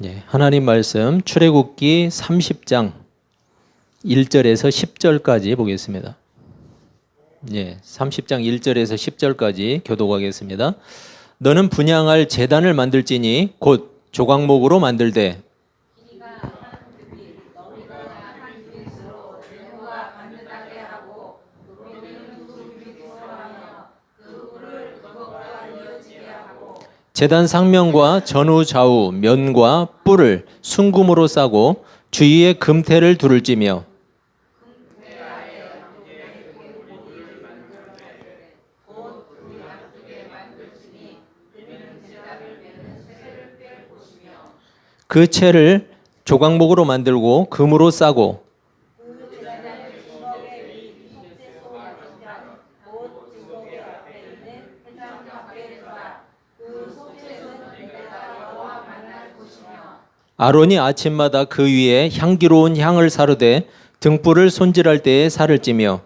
예, 하나님 말씀 출애굽기 30장 1절에서 10절까지 보겠습니다. 예, 30장 1절에서 10절까지 교독하겠습니다. 너는 분향할 제단을 만들지니 곧 조각목으로 만들되 제단 상면과 전후 좌우 면과 뿔을 순금으로 싸고 주위에 금태를 두를지며 그 채를 조각목으로 만들고 금으로 싸고 아론이 아침마다 그 위에 향기로운 향을 사르되 등불을 손질할 때에 살을 찌며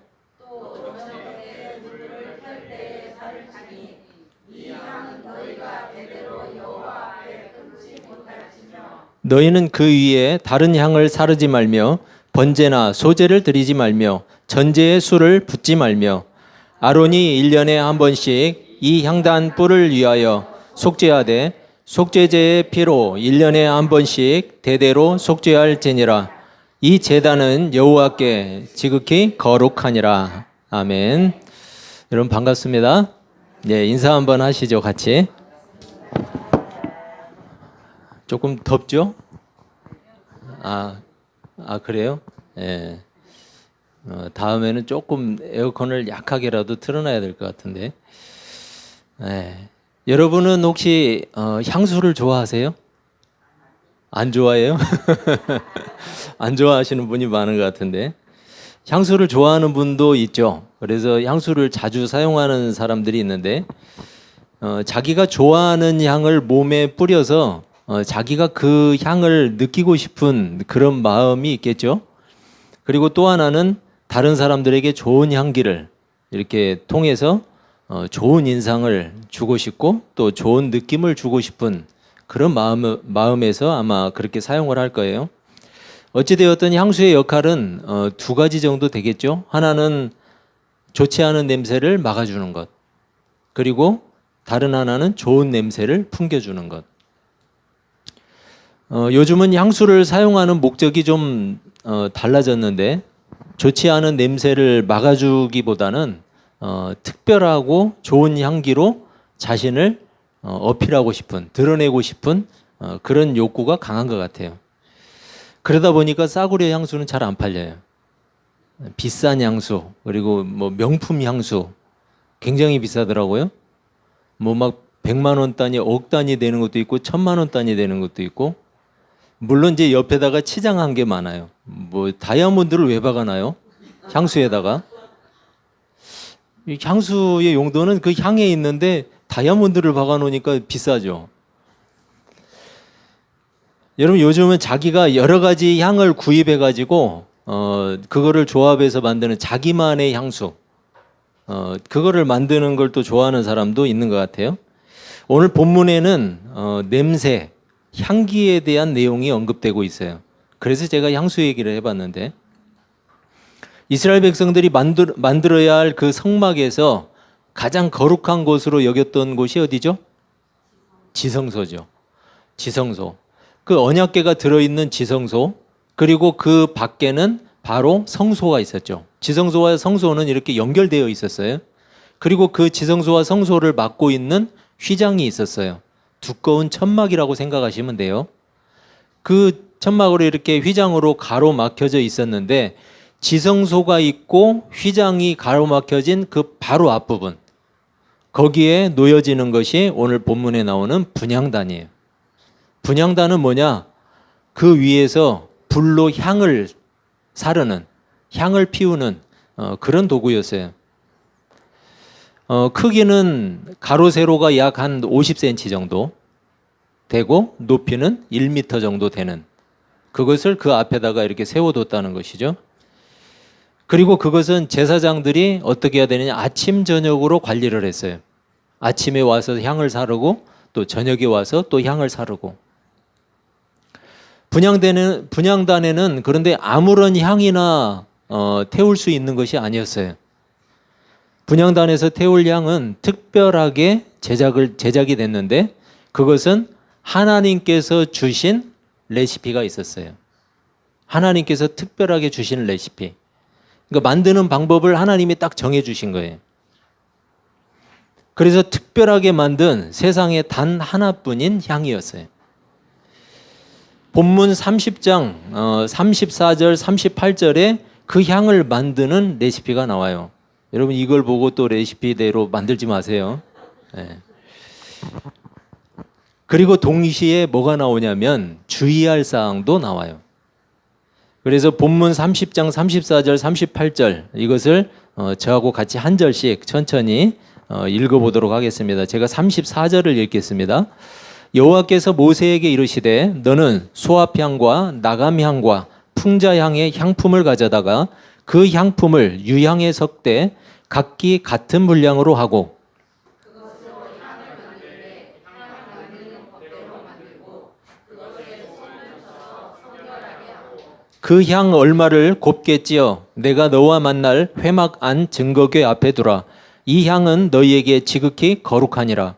너희는 그 위에 다른 향을 사르지 말며 번제나 소제를 드리지 말며 전제의 술을 붓지 말며 아론이 1년에 한 번씩 이 향단 뿔을 위하여 속죄하되 속죄제의 피로 1년에 한 번씩 대대로 속죄할지니라. 이 제단은 여호와께 지극히 거룩하니라. 아멘. 여러분 반갑습니다. 네, 인사 한번 하시죠, 같이. 조금 덥죠? 그래요? 예. 다음에는 조금 에어컨을 약하게라도 틀어놔야 될 것 같은데. 예. 여러분은 혹시 향수를 좋아하세요? 안 좋아해요? 안 좋아하시는 분이 많은 것 같은데. 향수를 좋아하는 분도 있죠. 그래서 향수를 자주 사용하는 사람들이 있는데 자기가 좋아하는 향을 몸에 뿌려서 자기가 그 향을 느끼고 싶은 그런 마음이 있겠죠. 그리고 또 하나는 다른 사람들에게 좋은 향기를 이렇게 통해서 좋은 인상을 주고 싶고 또 좋은 느낌을 주고 싶은 그런 마음에서 아마 그렇게 사용을 할 거예요. 어찌되었든 향수의 역할은 두 가지 정도 되겠죠. 하나는 좋지 않은 냄새를 막아주는 것, 그리고 다른 하나는 좋은 냄새를 풍겨주는 것. 요즘은 향수를 사용하는 목적이 좀 달라졌는데 좋지 않은 냄새를 막아주기보다는 특별하고 좋은 향기로 자신을 어필하고 싶은, 드러내고 싶은 그런 욕구가 강한 것 같아요. 그러다 보니까 싸구려 향수는 잘 안 팔려요. 비싼 향수, 그리고 뭐 명품 향수 굉장히 비싸더라고요. 뭐 막 100만 원 단위, 억 단위 되는 것도 있고 1000만 원 단위 되는 것도 있고, 물론 이제 옆에다가 치장한 게 많아요. 뭐 다이아몬드를 왜 박아놔요? 향수에다가. 향수의 용도는 그 향에 있는데 다이아몬드를 박아놓으니까 비싸죠. 여러분 요즘은 자기가 여러 가지 향을 구입해가지고 그거를 조합해서 만드는 자기만의 향수, 그거를 만드는 걸 또 좋아하는 사람도 있는 것 같아요. 오늘 본문에는 냄새, 향기에 대한 내용이 언급되고 있어요. 그래서 제가 향수 얘기를 해봤는데, 이스라엘 백성들이 만들어야 할 그 성막에서 가장 거룩한 곳으로 여겼던 곳이 어디죠? 지성소죠. 지성소. 그 언약궤가 들어있는 지성소, 그리고 그 밖에는 바로 성소가 있었죠. 지성소와 성소는 이렇게 연결되어 있었어요. 그리고 그 지성소와 성소를 막고 있는 휘장이 있었어요. 두꺼운 천막이라고 생각하시면 돼요. 그 천막으로 이렇게 휘장으로 가로막혀져 있었는데 지성소가 있고 휘장이 가로막혀진 그 바로 앞부분, 거기에 놓여지는 것이 오늘 본문에 나오는 분향단이에요. 분향단은 뭐냐? 그 위에서 불로 향을 사르는, 향을 피우는 그런 도구였어요. 크기는 가로 세로가 약 한 50cm 정도 되고 높이는 1m 정도 되는, 그것을 그 앞에다가 이렇게 세워뒀다는 것이죠. 그리고 그것은 제사장들이 어떻게 해야 되느냐, 아침 저녁으로 관리를 했어요. 아침에 와서 향을 사르고 또 저녁에 와서 또 향을 사르고. 분향단에는 그런데 아무런 향이나 태울 수 있는 것이 아니었어요. 분향단에서 태울 향은 특별하게 제작이 됐는데 그것은 하나님께서 주신 레시피가 있었어요. 하나님께서 특별하게 주신 레시피. 그러니까 만드는 방법을 하나님이 딱 정해 주신 거예요. 그래서 특별하게 만든 세상에 단 하나뿐인 향이었어요. 본문 30장 34절 38절에 그 향을 만드는 레시피가 나와요. 여러분 이걸 보고 또 레시피대로 만들지 마세요. 네. 그리고 동시에 뭐가 나오냐면 주의할 사항도 나와요. 그래서 본문 30장 34절 38절 이것을 저하고 같이 한 절씩 천천히 읽어보도록 하겠습니다. 제가 34절을 읽겠습니다. 여호와께서 모세에게 이르시되 너는 소합향과 나감향과 풍자향의 향품을 가져다가 그 향품을 유향에 섞되 각기 같은 분량으로 하고 그 향 얼마를 곱게 찌어 내가 너와 만날 회막 안 증거궤 앞에 두라. 이 향은 너희에게 지극히 거룩하니라.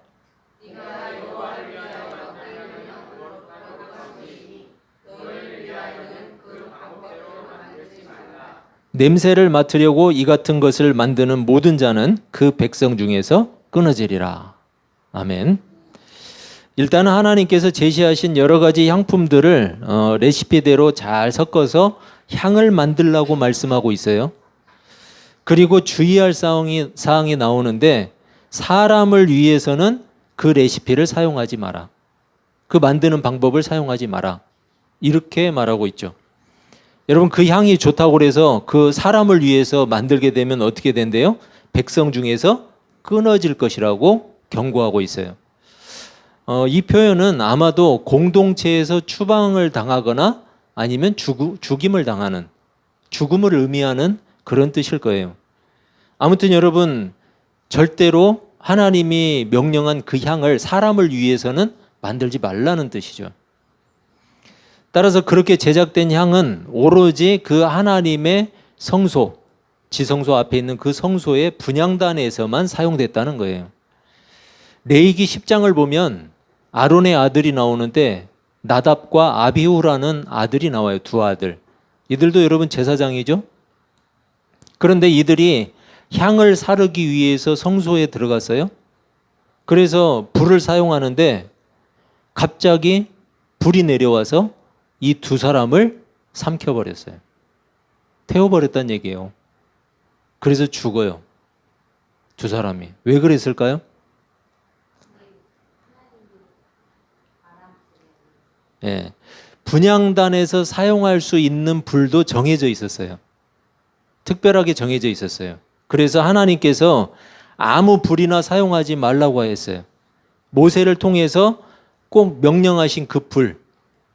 냄새를 맡으려고 이 같은 것을 만드는 모든 자는 그 백성 중에서 끊어지리라. 아멘. 일단은 하나님께서 제시하신 여러 가지 향품들을 레시피대로 잘 섞어서 향을 만들라고 말씀하고 있어요. 그리고 주의할 사항이 나오는데 사람을 위해서는 그 레시피를 사용하지 마라. 그 만드는 방법을 사용하지 마라. 이렇게 말하고 있죠. 여러분 그 향이 좋다고 그래서 그 사람을 위해서 만들게 되면 어떻게 된대요? 백성 중에서 끊어질 것이라고 경고하고 있어요. 이 표현은 아마도 공동체에서 추방을 당하거나 아니면 죽임을 당하는 죽음을 의미하는 그런 뜻일 거예요. 아무튼 여러분 절대로 하나님이 명령한 그 향을 사람을 위해서는 만들지 말라는 뜻이죠. 따라서 그렇게 제작된 향은 오로지 그 하나님의 성소, 지성소 앞에 있는 그 성소의 분향단에서만 사용됐다는 거예요. 레위기 10장을 보면 아론의 아들이 나오는데 나답과 아비후라는 아들이 나와요. 두 아들. 이들도 여러분 제사장이죠. 그런데 이들이 향을 사르기 위해서 성소에 들어갔어요. 그래서 불을 사용하는데 갑자기 불이 내려와서 이 두 사람을 삼켜버렸어요. 태워버렸다는 얘기예요. 그래서 죽어요. 두 사람이. 왜 그랬을까요? 예, 분향단에서 사용할 수 있는 불도 정해져 있었어요. 특별하게 정해져 있었어요. 그래서 하나님께서 아무 불이나 사용하지 말라고 했어요. 모세를 통해서 꼭 명령하신 그 불,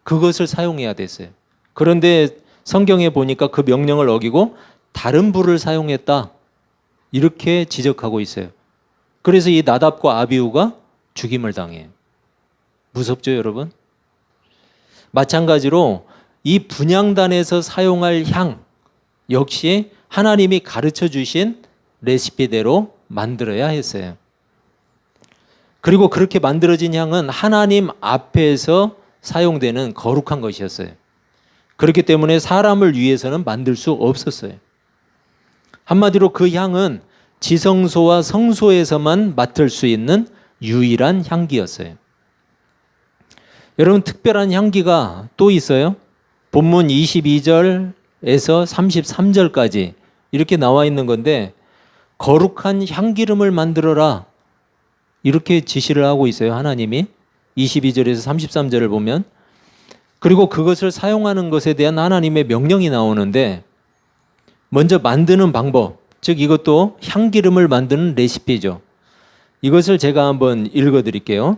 그것을 사용해야 됐어요. 그런데 성경에 보니까 그 명령을 어기고 다른 불을 사용했다. 이렇게 지적하고 있어요. 그래서 이 나답과 아비후가 죽임을 당해요. 무섭죠, 여러분? 마찬가지로 이 분향단에서 사용할 향 역시 하나님이 가르쳐 주신 레시피대로 만들어야 했어요. 그리고 그렇게 만들어진 향은 하나님 앞에서 사용되는 거룩한 것이었어요. 그렇기 때문에 사람을 위해서는 만들 수 없었어요. 한마디로 그 향은 지성소와 성소에서만 맡을 수 있는 유일한 향기였어요. 여러분 특별한 향기가 또 있어요. 본문 22절에서 33절까지 이렇게 나와 있는 건데 거룩한 향기름을 만들어라 이렇게 지시를 하고 있어요. 하나님이 22절에서 33절을 보면 그리고 그것을 사용하는 것에 대한 하나님의 명령이 나오는데 먼저 만드는 방법, 즉 이것도 향기름을 만드는 레시피죠. 이것을 제가 한번 읽어드릴게요.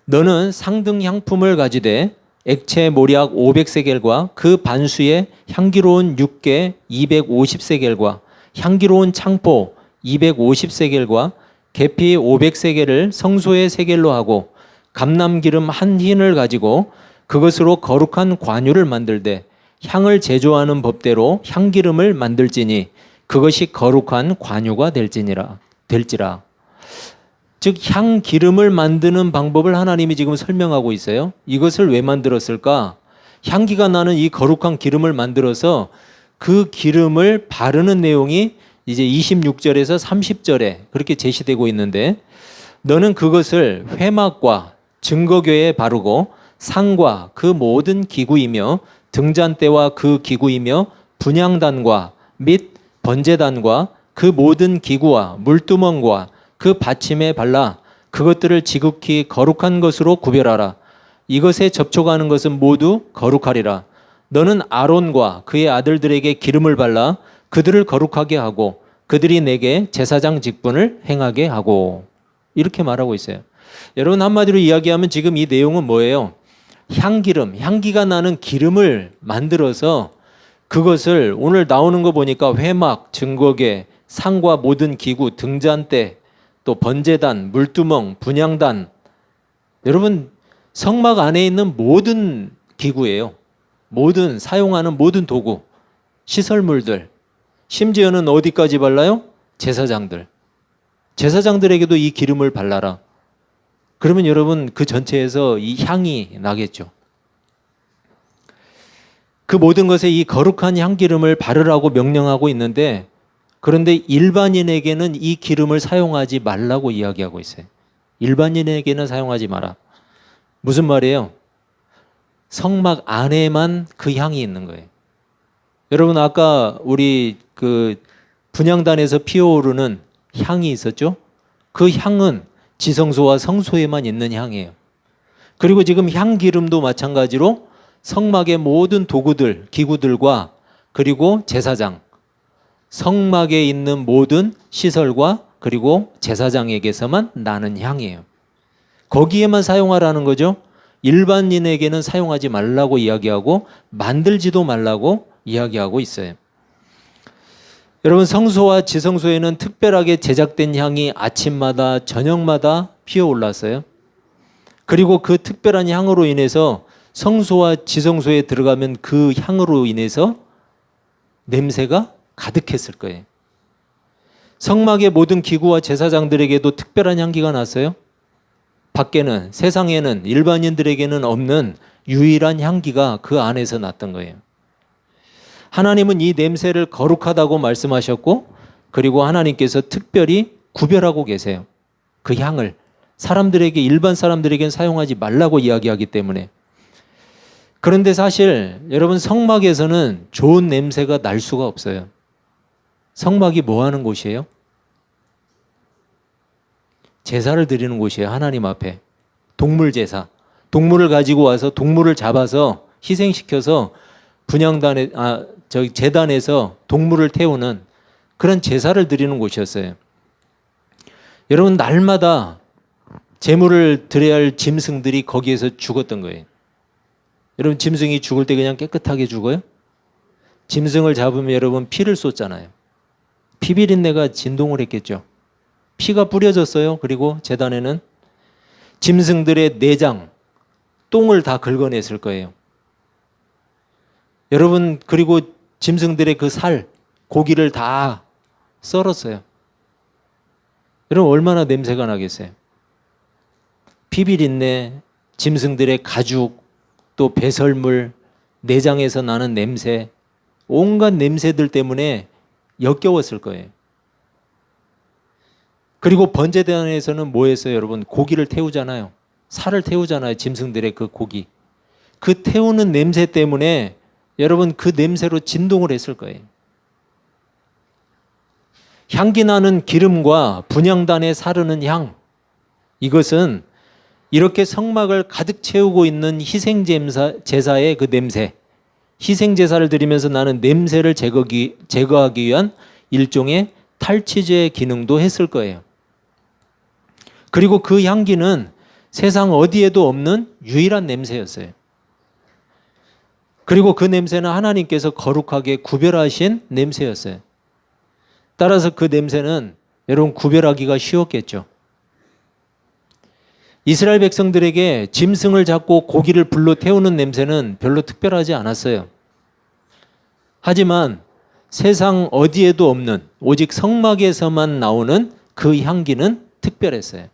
너는 상등 향품을 가지되 액체 모략 500세겔과 그 반수에 향기로운 육개 250세겔과 향기로운 창포 250세겔과 계피 500세겔을 성소의 세겔로 하고 감람기름 한 흰을 가지고 그것으로 거룩한 관유를 만들되 향을 제조하는 법대로 향기름을 만들지니 그것이 거룩한 관유가 될지라. 즉 향기름을 만드는 방법을 하나님이 지금 설명하고 있어요. 이것을 왜 만들었을까? 향기가 나는 이 거룩한 기름을 만들어서 그 기름을 바르는 내용이 이제 26절에서 30절에 그렇게 제시되고 있는데, 너는 그것을 회막과 증거궤에 바르고 상과 그 모든 기구이며 등잔대와 그 기구이며 분향단과 및 번제단과 그 모든 기구와 물두멍과 그 받침에 발라 그것들을 지극히 거룩한 것으로 구별하라. 이것에 접촉하는 것은 모두 거룩하리라. 너는 아론과 그의 아들들에게 기름을 발라 그들을 거룩하게 하고 그들이 내게 제사장 직분을 행하게 하고, 이렇게 말하고 있어요. 여러분, 한마디로 이야기하면 지금 이 내용은 뭐예요? 향기름, 향기가 나는 기름을 만들어서 그것을 오늘 나오는 거 보니까 회막, 증거궤, 상과 모든 기구, 등잔대, 또 번제단, 물두멍, 분향단, 여러분 성막 안에 있는 모든 기구예요. 모든 사용하는 모든 도구, 시설물들, 심지어는 어디까지 발라요? 제사장들. 제사장들에게도 이 기름을 발라라. 그러면 여러분 그 전체에서 이 향이 나겠죠. 그 모든 것에 이 거룩한 향기름을 바르라고 명령하고 있는데, 그런데 일반인에게는 이 기름을 사용하지 말라고 이야기하고 있어요. 일반인에게는 사용하지 마라. 무슨 말이에요? 성막 안에만 그 향이 있는 거예요. 여러분 아까 우리 그 분향단에서 피어오르는 향이 있었죠? 그 향은 지성소와 성소에만 있는 향이에요. 그리고 지금 향기름도 마찬가지로 성막의 모든 도구들, 기구들과 그리고 제사장, 성막에 있는 모든 시설과 그리고 제사장에게서만 나는 향이에요. 거기에만 사용하라는 거죠. 일반인에게는 사용하지 말라고 이야기하고 만들지도 말라고 이야기하고 있어요. 여러분, 성소와 지성소에는 특별하게 제작된 향이 아침마다 저녁마다 피어올랐어요. 그리고 그 특별한 향으로 인해서 성소와 지성소에 들어가면 그 향으로 인해서 냄새가 가득했을 거예요. 성막의 모든 기구와 제사장들에게도 특별한 향기가 났어요. 밖에는, 세상에는, 일반인들에게는 없는 유일한 향기가 그 안에서 났던 거예요. 하나님은 이 냄새를 거룩하다고 말씀하셨고, 그리고 하나님께서 특별히 구별하고 계세요. 그 향을 사람들에게, 일반 사람들에게는 사용하지 말라고 이야기하기 때문에. 그런데 사실 여러분, 성막에서는 좋은 냄새가 날 수가 없어요. 성막이 뭐 하는 곳이에요? 제사를 드리는 곳이에요. 하나님 앞에. 동물 제사. 동물을 가지고 와서 동물을 잡아서 희생시켜서 분향단에, 제단에서 동물을 태우는 그런 제사를 드리는 곳이었어요. 여러분, 날마다 제물을 드려야 할 짐승들이 거기에서 죽었던 거예요. 여러분, 짐승이 죽을 때 그냥 깨끗하게 죽어요? 짐승을 잡으면 여러분 피를 쏟잖아요. 피비린내가 진동을 했겠죠. 피가 뿌려졌어요. 그리고 제단에는 짐승들의 내장, 똥을 다 긁어냈을 거예요. 여러분, 그리고 짐승들의 그 살, 고기를 다 썰었어요. 여러분, 얼마나 냄새가 나겠어요? 피비린내, 짐승들의 가죽, 또 배설물, 내장에서 나는 냄새, 온갖 냄새들 때문에 역겨웠을 거예요. 그리고 번제단에서는 뭐 했어요, 여러분? 고기를 태우잖아요. 살을 태우잖아요. 짐승들의 그 고기. 그 태우는 냄새 때문에 여러분 그 냄새로 진동을 했을 거예요. 향기 나는 기름과 분향단에 사르는 향, 이것은 이렇게 성막을 가득 채우고 있는 희생제사의 그 냄새, 희생제사를 드리면서 나는 냄새를 제거하기 위한 일종의 탈취제 기능도 했을 거예요. 그리고 그 향기는 세상 어디에도 없는 유일한 냄새였어요. 그리고 그 냄새는 하나님께서 거룩하게 구별하신 냄새였어요. 따라서 그 냄새는 여러분 구별하기가 쉬웠겠죠. 이스라엘 백성들에게 짐승을 잡고 고기를 불로 태우는 냄새는 별로 특별하지 않았어요. 하지만 세상 어디에도 없는 오직 성막에서만 나오는 그 향기는 특별했어요.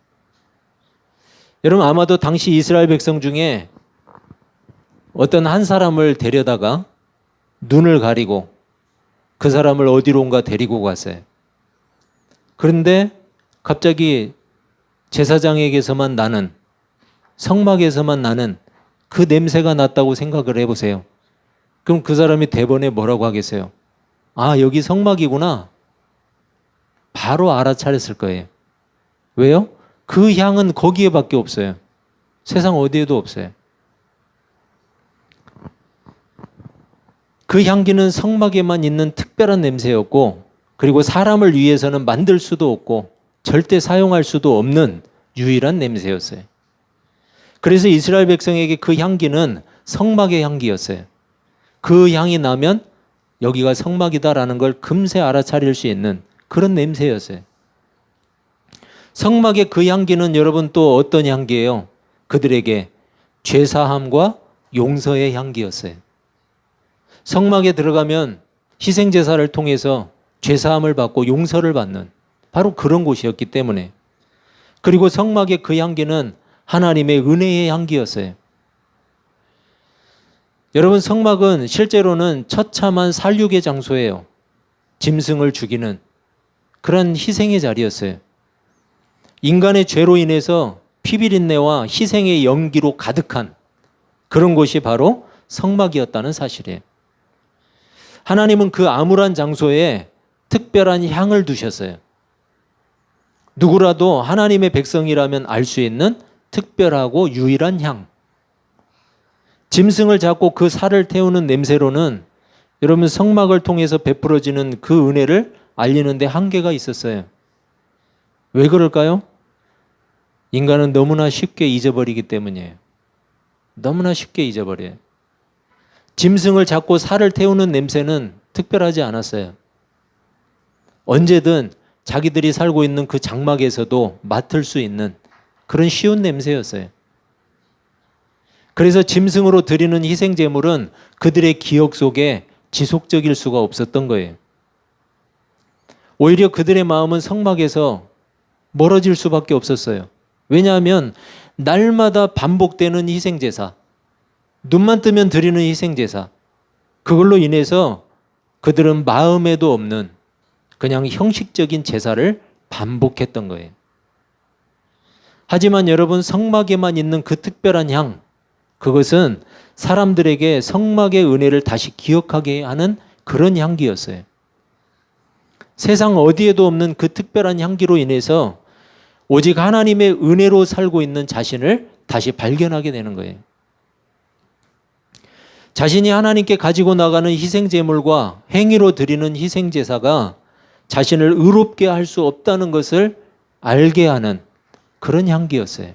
여러분, 아마도 당시 이스라엘 백성 중에 어떤 한 사람을 데려다가 눈을 가리고 그 사람을 어디론가 데리고 갔어요. 그런데 갑자기 제사장에게서만 나는, 성막에서만 나는 그 냄새가 났다고 생각을 해보세요. 그럼 그 사람이 대번에 뭐라고 하겠어요? 아, 여기 성막이구나. 바로 알아차렸을 거예요. 왜요? 그 향은 거기에밖에 없어요. 세상 어디에도 없어요. 그 향기는 성막에만 있는 특별한 냄새였고, 그리고 사람을 위해서는 만들 수도 없고 절대 사용할 수도 없는 유일한 냄새였어요. 그래서 이스라엘 백성에게 그 향기는 성막의 향기였어요. 그 향이 나면 여기가 성막이다라는 걸 금세 알아차릴 수 있는 그런 냄새였어요. 성막의 그 향기는 여러분 또 어떤 향기예요? 그들에게 죄사함과 용서의 향기였어요. 성막에 들어가면 희생제사를 통해서 죄사함을 받고 용서를 받는 바로 그런 곳이었기 때문에, 그리고 성막의 그 향기는 하나님의 은혜의 향기였어요. 여러분, 성막은 실제로는 처참한 살육의 장소예요. 짐승을 죽이는 그런 희생의 자리였어요. 인간의 죄로 인해서 피비린내와 희생의 연기로 가득한 그런 곳이 바로 성막이었다는 사실이에요. 하나님은 그 암울한 장소에 특별한 향을 두셨어요. 누구라도 하나님의 백성이라면 알 수 있는 특별하고 유일한 향. 짐승을 잡고 그 살을 태우는 냄새로는 여러분 성막을 통해서 베풀어지는 그 은혜를 알리는 데 한계가 있었어요. 왜 그럴까요? 인간은 너무나 쉽게 잊어버리기 때문이에요. 너무나 쉽게 잊어버려요. 짐승을 잡고 살을 태우는 냄새는 특별하지 않았어요. 언제든 자기들이 살고 있는 그 장막에서도 맡을 수 있는 그런 쉬운 냄새였어요. 그래서 짐승으로 드리는 희생 제물은 그들의 기억 속에 지속적일 수가 없었던 거예요. 오히려 그들의 마음은 성막에서 멀어질 수밖에 없었어요. 왜냐하면 날마다 반복되는 희생제사, 눈만 뜨면 드리는 희생제사, 그걸로 인해서 그들은 마음에도 없는 그냥 형식적인 제사를 반복했던 거예요. 하지만 여러분, 성막에만 있는 그 특별한 향, 그것은 사람들에게 성막의 은혜를 다시 기억하게 하는 그런 향기였어요. 세상 어디에도 없는 그 특별한 향기로 인해서 오직 하나님의 은혜로 살고 있는 자신을 다시 발견하게 되는 거예요. 자신이 하나님께 가지고 나가는 희생제물과 행위로 드리는 희생제사가 자신을 의롭게 할 수 없다는 것을 알게 하는 그런 향기였어요.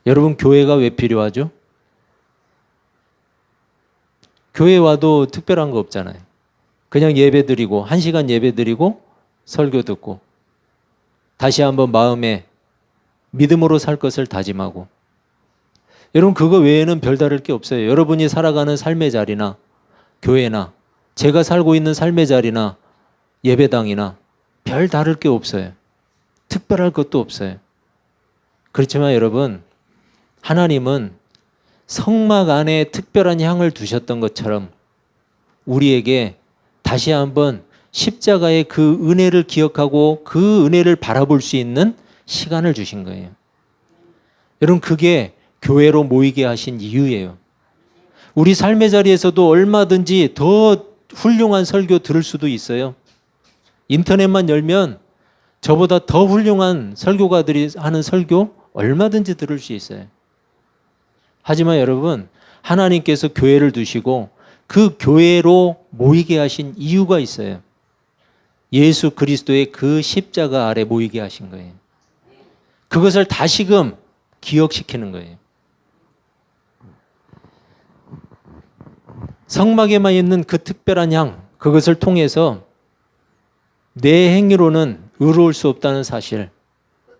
여러분, 교회가 왜 필요하죠? 교회 와도 특별한 거 없잖아요. 그냥 예배 드리고 1시간 예배 드리고 설교 듣고 다시 한번 마음에 믿음으로 살 것을 다짐하고, 여러분 그거 외에는 별다를 게 없어요. 여러분이 살아가는 삶의 자리나 교회나 제가 살고 있는 삶의 자리나 예배당이나 별 다를 게 없어요. 특별할 것도 없어요. 그렇지만 여러분, 하나님은 성막 안에 특별한 향을 두셨던 것처럼 우리에게 다시 한번 십자가의 그 은혜를 기억하고 그 은혜를 바라볼 수 있는 시간을 주신 거예요. 여러분, 그게 교회로 모이게 하신 이유예요. 우리 삶의 자리에서도 얼마든지 더 훌륭한 설교 들을 수도 있어요. 인터넷만 열면 저보다 더 훌륭한 설교가들이 하는 설교 얼마든지 들을 수 있어요. 하지만 여러분, 하나님께서 교회를 두시고 그 교회로 모이게 하신 이유가 있어요. 예수 그리스도의 그 십자가 아래 모이게 하신 거예요. 그것을 다시금 기억시키는 거예요. 성막에만 있는 그 특별한 향, 그것을 통해서 내 행위로는 의로울 수 없다는 사실,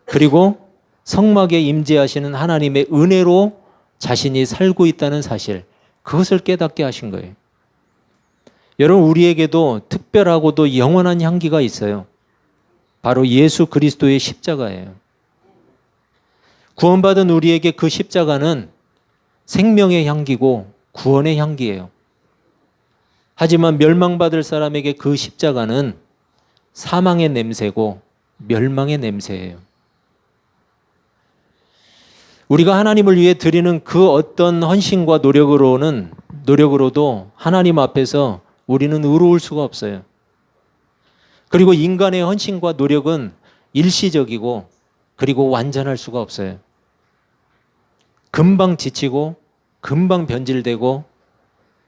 그리고 성막에 임재하시는 하나님의 은혜로 자신이 살고 있다는 사실, 그것을 깨닫게 하신 거예요. 여러분, 우리에게도 특별하고도 영원한 향기가 있어요. 바로 예수 그리스도의 십자가예요. 구원받은 우리에게 그 십자가는 생명의 향기고 구원의 향기예요. 하지만 멸망받을 사람에게 그 십자가는 사망의 냄새고 멸망의 냄새예요. 우리가 하나님을 위해 드리는 그 어떤 헌신과 노력으로도 하나님 앞에서 우리는 의로울 수가 없어요. 그리고 인간의 헌신과 노력은 일시적이고 그리고 완전할 수가 없어요. 금방 지치고 금방 변질되고,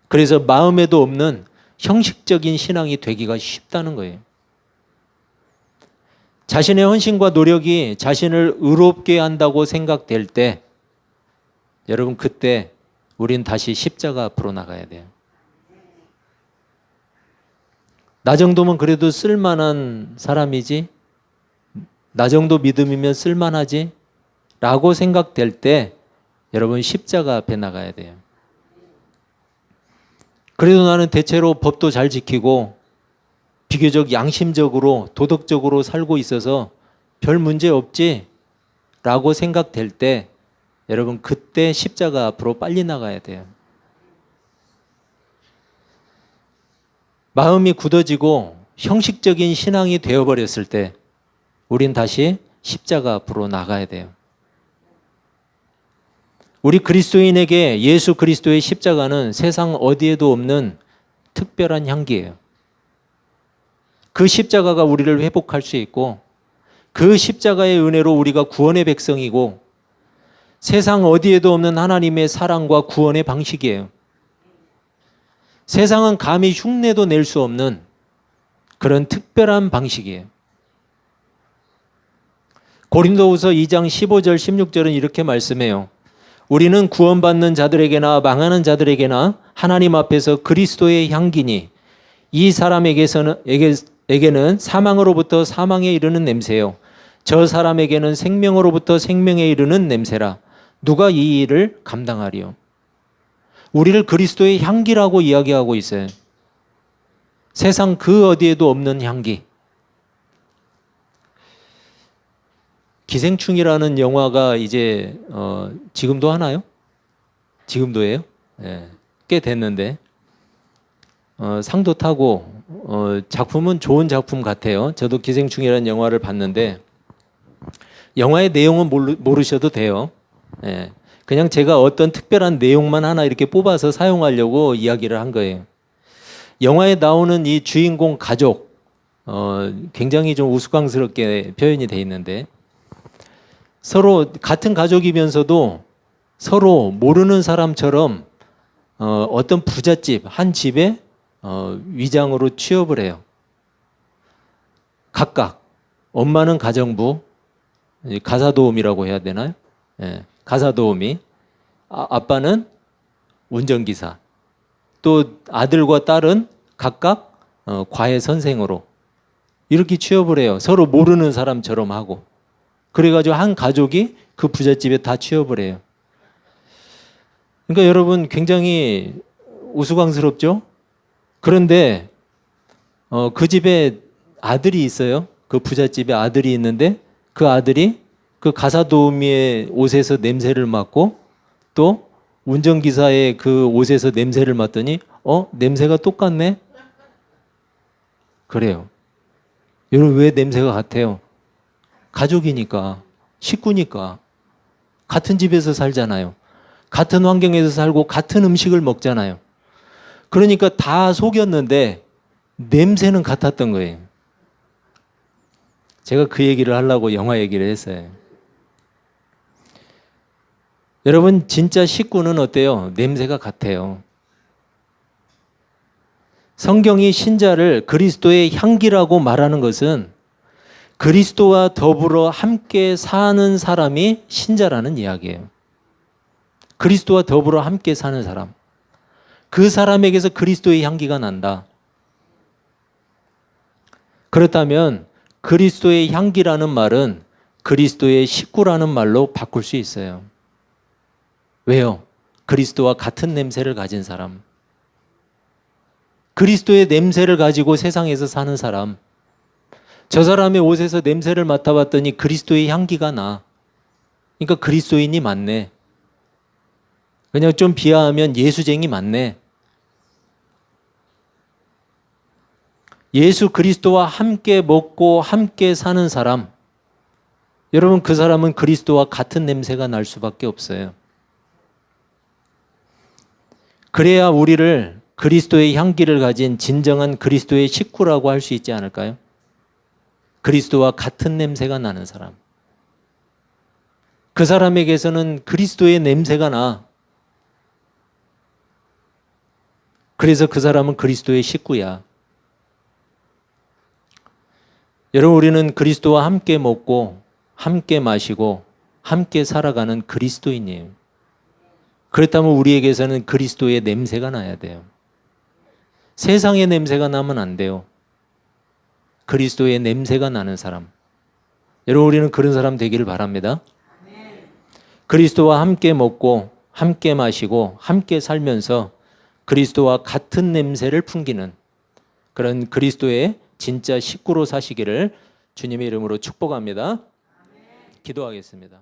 그래서 마음에도 없는 형식적인 신앙이 되기가 쉽다는 거예요. 자신의 헌신과 노력이 자신을 의롭게 한다고 생각될 때, 여러분, 그때 우린 다시 십자가 앞으로 나가야 돼요. 나 정도면 그래도 쓸만한 사람이지, 나 정도 믿음이면 쓸만하지 라고 생각될 때 여러분 십자가 앞에 나가야 돼요. 그래도 나는 대체로 법도 잘 지키고 비교적 양심적으로 도덕적으로 살고 있어서 별 문제 없지 라고 생각될 때 여러분 그때 십자가 앞으로 빨리 나가야 돼요. 마음이 굳어지고 형식적인 신앙이 되어버렸을 때 우린 다시 십자가 앞으로 나가야 돼요. 우리 그리스도인에게 예수 그리스도의 십자가는 세상 어디에도 없는 특별한 향기예요. 그 십자가가 우리를 회복할 수 있고 그 십자가의 은혜로 우리가 구원의 백성이고 세상 어디에도 없는 하나님의 사랑과 구원의 방식이에요. 세상은 감히 흉내도 낼 수 없는 그런 특별한 방식이에요. 고린도후서 2장 15절 16절은 이렇게 말씀해요. 우리는 구원받는 자들에게나 망하는 자들에게나 하나님 앞에서 그리스도의 향기니 이 사람에게는 사망으로부터 사망에 이르는 냄새요 저 사람에게는 생명으로부터 생명에 이르는 냄새라. 누가 이 일을 감당하리요? 우리를 그리스도의 향기라고 이야기하고 있어요. 세상 그 어디에도 없는 향기. 기생충이라는 영화가 이제 지금도 하나요? 지금도 해요? 네, 꽤 됐는데 상도 타고 작품은 좋은 작품 같아요. 저도 기생충이라는 영화를 봤는데 영화의 내용은 모르셔도 돼요. 네, 그냥 제가 어떤 특별한 내용만 하나 이렇게 뽑아서 사용하려고 이야기를 한 거예요. 영화에 나오는 이 주인공 가족 굉장히 좀 우스꽝스럽게 표현이 돼 있는데 서로 같은 가족이면서도 서로 모르는 사람처럼 어떤 부잣집 한 집에 위장으로 취업을 해요. 각각 엄마는 가정부, 가사도우미라고 해야 되나요? 네, 가사도우미, 아빠는 운전기사, 또 아들과 딸은 각각 과외 선생으로 이렇게 취업을 해요. 서로 모르는 사람처럼 하고. 그래가지고 한 가족이 그 부잣집에 다 취업을 해요. 그러니까 여러분 굉장히 우스꽝스럽죠? 그런데 그 집에 아들이 있어요. 그 부잣집에 아들이 있는데 그 아들이 그 가사도우미의 옷에서 냄새를 맡고 또 운전기사의 그 옷에서 냄새를 맡더니 냄새가 똑같네? 그래요. 여러분 왜 냄새가 같아요? 가족이니까, 식구니까, 같은 집에서 살잖아요. 같은 환경에서 살고 같은 음식을 먹잖아요. 그러니까 다 속였는데 냄새는 같았던 거예요. 제가 그 얘기를 하려고 영화 얘기를 했어요. 여러분 진짜 식구는 어때요? 냄새가 같아요. 성경이 신자를 그리스도의 향기라고 말하는 것은 그리스도와 더불어 함께 사는 사람이 신자라는 이야기예요. 그리스도와 더불어 함께 사는 사람. 그 사람에게서 그리스도의 향기가 난다. 그렇다면 그리스도의 향기라는 말은 그리스도의 식구라는 말로 바꿀 수 있어요. 왜요? 그리스도와 같은 냄새를 가진 사람. 그리스도의 냄새를 가지고 세상에서 사는 사람. 저 사람의 옷에서 냄새를 맡아봤더니 그리스도의 향기가 나. 그러니까 그리스도인이 맞네. 그냥 좀 비하하면 예수쟁이 맞네. 예수 그리스도와 함께 먹고 함께 사는 사람. 여러분, 그 사람은 그리스도와 같은 냄새가 날 수밖에 없어요. 그래야 우리를 그리스도의 향기를 가진 진정한 그리스도의 식구라고 할 수 있지 않을까요? 그리스도와 같은 냄새가 나는 사람. 그 사람에게서는 그리스도의 냄새가 나. 그래서 그 사람은 그리스도의 식구야. 여러분, 우리는 그리스도와 함께 먹고 함께 마시고 함께 살아가는 그리스도인이에요. 그렇다면 우리에게서는 그리스도의 냄새가 나야 돼요. 세상의 냄새가 나면 안 돼요. 그리스도의 냄새가 나는 사람. 여러분, 우리는 그런 사람 되기를 바랍니다. 그리스도와 함께 먹고 함께 마시고 함께 살면서 그리스도와 같은 냄새를 풍기는 그런 그리스도의 진짜 식구로 사시기를 주님의 이름으로 축복합니다. 기도하겠습니다.